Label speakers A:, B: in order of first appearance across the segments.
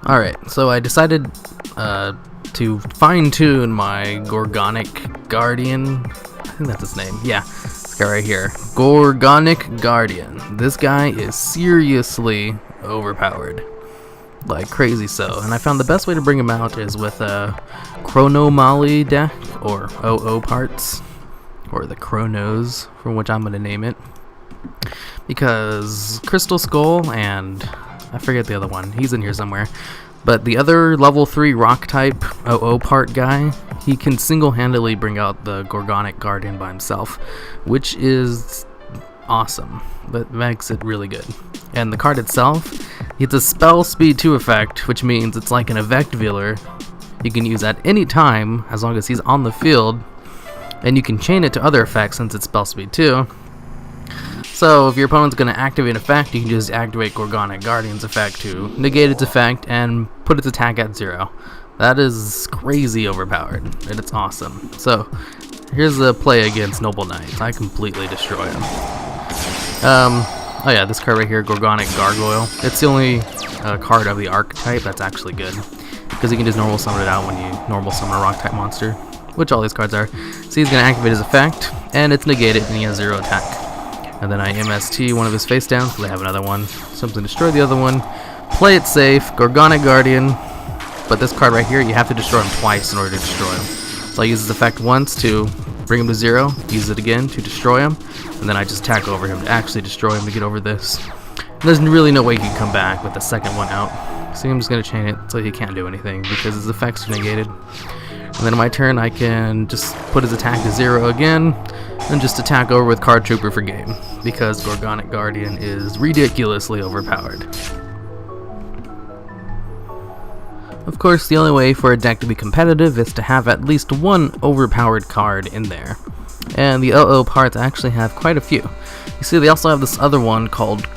A: Alright, so I decided to fine-tune my Gorgonic Guardian. I think that's his name. Yeah, this guy right here. Gorgonic Guardian. This guy is seriously overpowered. Like crazy so. And I found the best way to bring him out is with a Chrono deck, or OO parts, or the Chronos, from which I'm going to name it. Because Crystal Skull and I forget the other one, he's in here somewhere, but the other level 3 rock type OO part guy, he can single-handedly bring out the Gorgonic Guardian by himself, which is awesome, but makes it really good. And the card itself, it's a spell speed 2 effect, which means it's like an effect dealer you can use at any time as long as he's on the field, and you can chain it to other effects since it's spell speed 2. So if your opponent's going to activate an effect, you can just activate Gorgonic Guardian's effect to negate its effect and put its attack at 0. That is crazy overpowered, and it's awesome. So here's a play against Noble Knights. I completely destroy him. Oh yeah, this card right here, Gorgonic Gargoyle. It's the only card of the archetype that's actually good, because you can just normal summon it out when you normal summon a rock type monster, which all these cards are. So he's going to activate his effect, and it's negated, and he has 0 attack. And then I MST one of his face downs because I have another one. Simply destroy the other one. Play it safe. Gorgonic Guardian. But this card right here, you have to destroy him twice in order to destroy him. So I use his effect once to bring him to 0. Use it again to destroy him. And then I just attack over him to actually destroy him to get over this. And there's really no way he can come back with the second one out. So I'm just going to chain it so he can't do anything because his effects are negated. And then on my turn, I can just put his attack to 0 again, and just attack over with Card Trooper for game, because Gorgonic Guardian is ridiculously overpowered. Of course, the only way for a deck to be competitive is to have at least one overpowered card in there. And the OO parts actually have quite a few. You see, they also have this other one called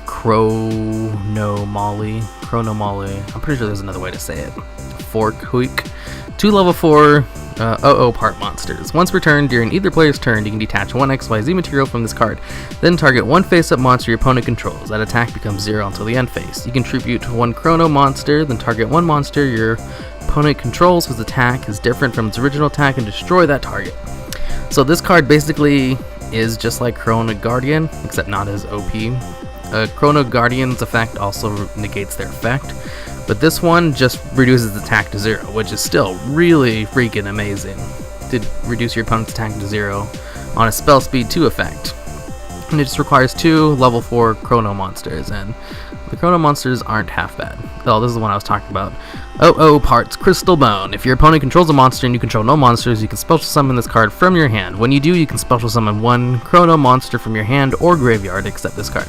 A: Chrono Molly. I'm pretty sure there's another way to say it. Fork Hoik. 2 level 4 OO part monsters. Once per turn, during either player's turn, you can detach 1 XYZ material from this card. Then target 1 face-up monster your opponent controls. That attack becomes 0 until the end phase. You can tribute 1 Chrono monster, then target 1 monster your opponent controls whose attack is different from its original attack and destroy that target. So this card basically is just like Chrono Guardian, except not as OP. Chrono Guardian's effect also negates their effect, but this one just reduces attack to 0, which is still really freaking amazing to reduce your opponent's attack to 0 on a spell speed 2 effect. And it just requires 2 level 4 Chrono monsters, and the Chrono monsters aren't half bad. Oh, this is the one I was talking about. OO parts Crystal Bone. If your opponent controls a monster and you control no monsters, you can special summon this card from your hand. When you do, you can special summon 1 Chrono monster from your hand or graveyard except this card.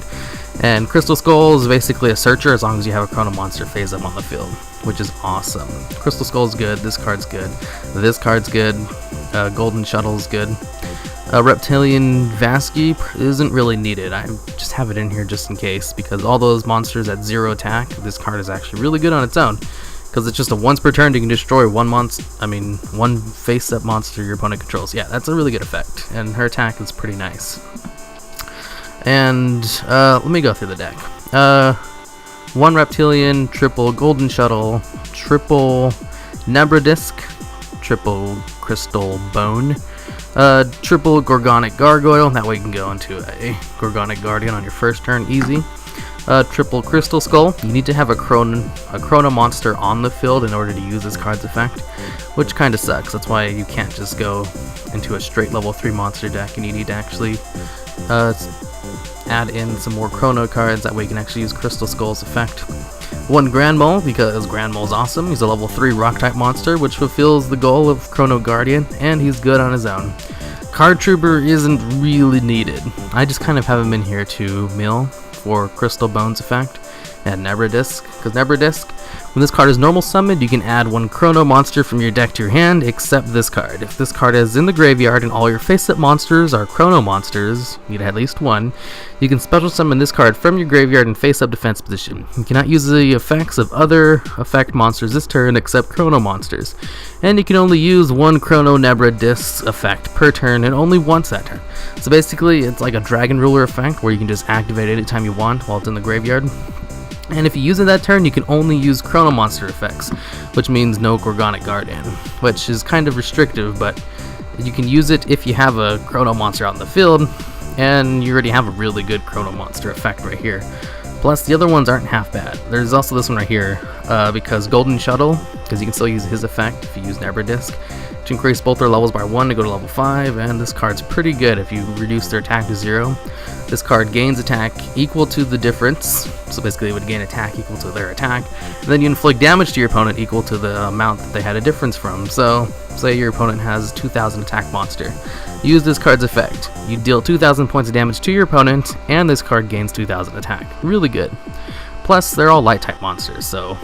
A: And Crystal Skull is basically a searcher as long as you have a Chrono monster phase up on the field, which is awesome. Crystal Skull is good, this card's good, this card's good, Golden Shuttle is good. Reptilian Vasky isn't really needed. I just have it in here just in case, because all those monsters at 0 attack, this card is actually really good on its own, because it's just a once per turn you can destroy one face-up monster your opponent controls. Yeah, that's a really good effect, and her attack is pretty nice. And let me go through the deck. 1 Reptilian, triple Golden Shuttle, triple Nebradisc, triple Crystal Bone, triple Gorgonic Gargoyle. That way you can go into a Gorgonic Guardian on your first turn, easy. Triple Crystal Skull. You need to have a Chrono monster on the field in order to use this card's effect, which kind of sucks. That's why you can't just go into a straight level 3 monster deck, and you need to actually add in some more Chrono cards. That way you can actually use Crystal Skull's effect. 1 Grand Mole, because Grand Mole's awesome. He's a level 3 rock type monster, which fulfills the goal of Chrono Guardian, and he's good on his own. Card Trooper isn't really needed. I just kind of have him in here to mill for Crystal Bone's effect, and Nebradisc, because Nebradisc, when this card is normal summoned, you can add 1 Chrono monster from your deck to your hand, except this card. If this card is in the graveyard and all your face-up monsters are Chrono monsters, you need at least 1, you can special summon this card from your graveyard in face-up defense position. You cannot use the effects of other effect monsters this turn except Chrono monsters, and you can only use 1 Chrono Nebradisc effect per turn and only once that turn. So basically, it's like a Dragon Ruler effect where you can just activate it anytime you want while it's in the graveyard. And if you use it that turn, you can only use Chrono Monster effects, which means no Gorgonic Guardian, which is kind of restrictive, but you can use it if you have a Chrono Monster out in the field, and you already have a really good Chrono Monster effect right here. Plus, the other ones aren't half bad. There's also this one right here, because Golden Shuttle, because you can still use his effect if you use Never Disc, to increase both their levels by 1 to go to level 5, and this card's pretty good if you reduce their attack to 0. This card gains attack equal to the difference, so basically it would gain attack equal to their attack, and then you inflict damage to your opponent equal to the amount that they had a difference from. So, say your opponent has 2,000 attack monster. Use this card's effect. You deal 2,000 points of damage to your opponent, and this card gains 2,000 attack. Really good. Plus, they're all light type monsters, so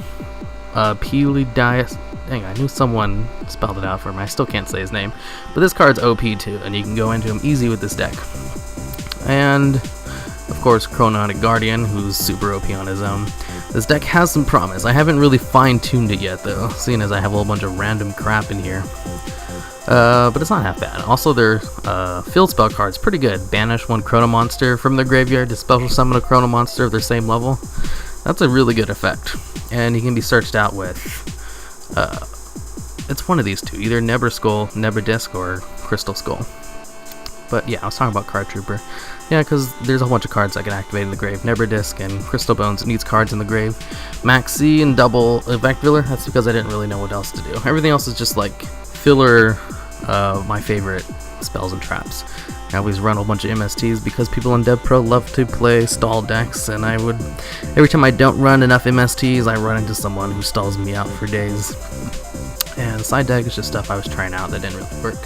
A: Pelidias. Dang, I knew someone spelled it out for me. I still can't say his name. But this card's OP too, and you can go into him easy with this deck. And, of course, Chronotic Guardian, who's super OP on his own. This deck has some promise. I haven't really fine-tuned it yet, though, seeing as I have a whole bunch of random crap in here. But it's not half bad. Also, their field spell card's pretty good. Banish one Chrono Monster from their graveyard to special summon a Chrono Monster of their same level. That's a really good effect. And he can be searched out with... it's one of these two, either Never Skull, Never Disc, or Crystal Skull. But yeah, I was talking about Card Trooper. Yeah, because there's a whole bunch of cards I can activate in the grave. Never Disc and Crystal Bones, it needs cards in the grave. Max C and double Effect Filler, that's because I didn't really know what else to do. Everything else is just like filler, my favorite spells and traps. I always run a whole bunch of MSTs because people in DevPro love to play stall decks, and I would, every time I don't run enough MSTs, I run into someone who stalls me out for days. And side deck is just stuff I was trying out that didn't really work.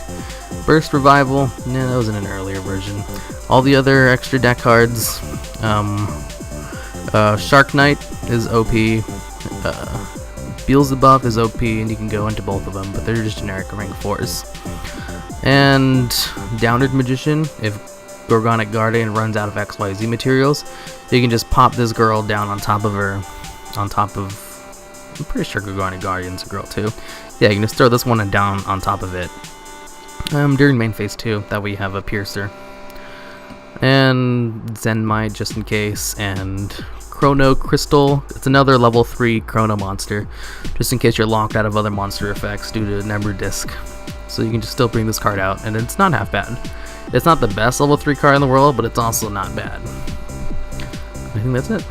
A: Burst Revival, yeah, that was in an earlier version. All the other extra deck cards, Shark Knight is OP, Beelzebub is OP, and you can go into both of them, but they're just generic rank 4s. And Downed Magician, if Gorgonic Guardian runs out of XYZ materials, you can just pop this girl down on top of her, I'm pretty sure Gorgonic Guardian's a girl too. Yeah, you can just throw this one down on top of it during main phase 2, that way you have a Piercer. And Zenmite just in case, and Chrono Crystal, it's another level 3 Chrono monster, just in case you're locked out of other monster effects due to Never Disc. So you can just still bring this card out, and it's not half bad. It's not the best level 3 card in the world, but it's also not bad. I think that's it.